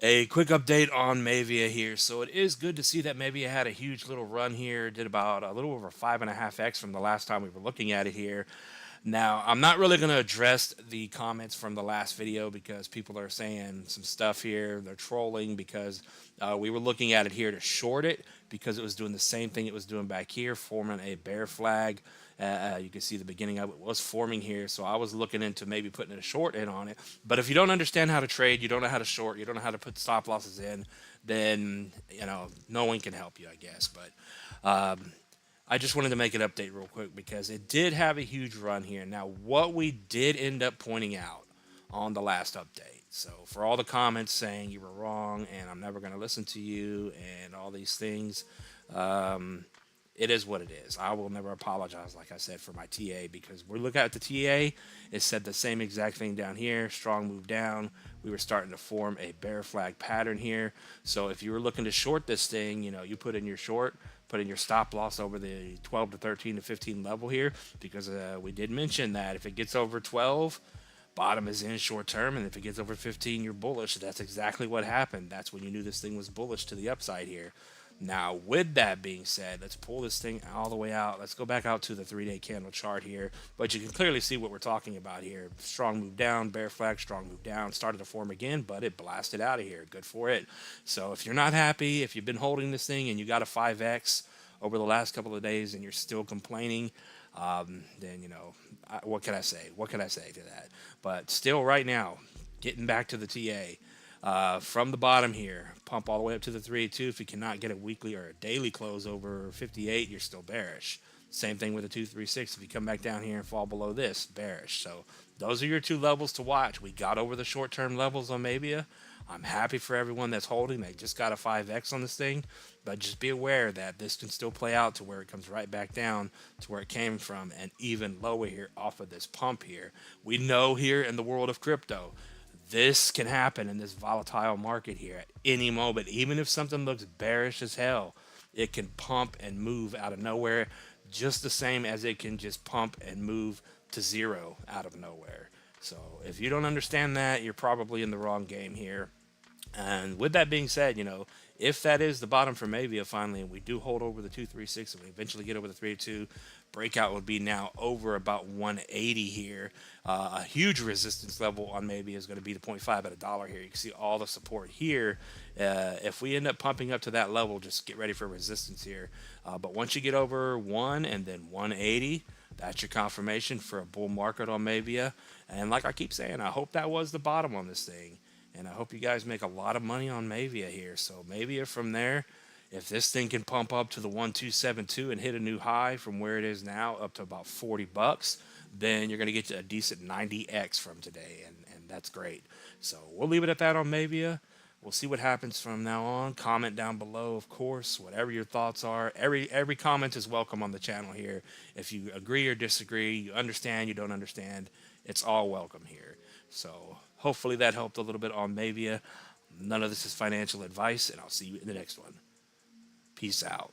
A quick update on Mavia here. So it is good to see that Mavia had a huge little run here. Did about a little over 5.5x from the last time we were looking at it here. Now, I'm not really going to address the comments from the last video because people are saying some stuff here. They're trolling because we were looking at it here to short it because it was doing the same thing it was doing back here, forming a bear flag. You can see the beginning of it was forming here, so I was looking into maybe putting a short in on it. But if you don't understand how to trade, you don't know how to short, you don't know how to put stop losses in, then no one can help you, I guess. But I just wanted to make an update real quick because it did have a huge run here. Now, what we did end up pointing out on the last update. So, for all the comments saying you were wrong and I'm never going to listen to you and all these things, it is what it is. I will never apologize, like I said, for my TA because we're looking at the TA. It said the same exact thing down here. Strong move down. We were starting to form a bear flag pattern here. So if you were looking to short this thing, you put in your short, put in your stop loss over the 12 to 13 to 15 level here because we did mention that if it gets over 12, bottom is in short term, and if it gets over 15, you're bullish. That's exactly what happened. That's when you knew this thing was bullish to the upside here. Now, with that being said, let's pull this thing all the way out. Let's go back out to the 3-day candle chart here. But you can clearly see what we're talking about here. Strong move down, bear flag, strong move down. Started to form again, but it blasted out of here. Good for it. So if you're not happy, if you've been holding this thing and you got a 5X over the last couple of days and you're still complaining, then, what can I say? What can I say to that? But still right now, getting back to the TA. From the bottom here, pump all the way up to the 382. If you cannot get a weekly or a daily close over 58, you're still bearish. Same thing with the 236. If you come back down here and fall below this, bearish. So those are your two levels to watch. We got over the short-term levels on Mavia. I'm happy for everyone that's holding. They just got a 5X on this thing. But just be aware that this can still play out to where it comes right back down to where it came from and even lower here off of this pump here. We know here in the world of crypto, this can happen in this volatile market here at any moment. Even if something looks bearish as hell, it can pump and move out of nowhere just the same as it can just pump and move to zero out of nowhere. So if you don't understand that, you're probably in the wrong game here. And with that being said, if that is the bottom for Mavia finally, and we do hold over the 236 and we eventually get over the 382, breakout would be now over about 180 here. A huge resistance level on Mavia is going to be the 0.5 at $1 here. You can see all the support here. If we end up pumping up to that level, just get ready for resistance here. But once you get over 1 and then 180, that's your confirmation for a bull market on Mavia. And like I keep saying, I hope that was the bottom on this thing. And I hope you guys make a lot of money on Mavia here. So Mavia from there, if this thing can pump up to the 1272 and hit a new high from where it is now up to about 40 bucks, then you're going to get a decent 90x from today. And that's great. So we'll leave it at that on Mavia. We'll see what happens from now on. Comment down below, of course, whatever your thoughts are. Every comment is welcome on the channel here. If you agree or disagree, you understand, you don't understand, it's all welcome here. So hopefully that helped a little bit on Mavia. None of this is financial advice, and I'll see you in the next one. Peace out.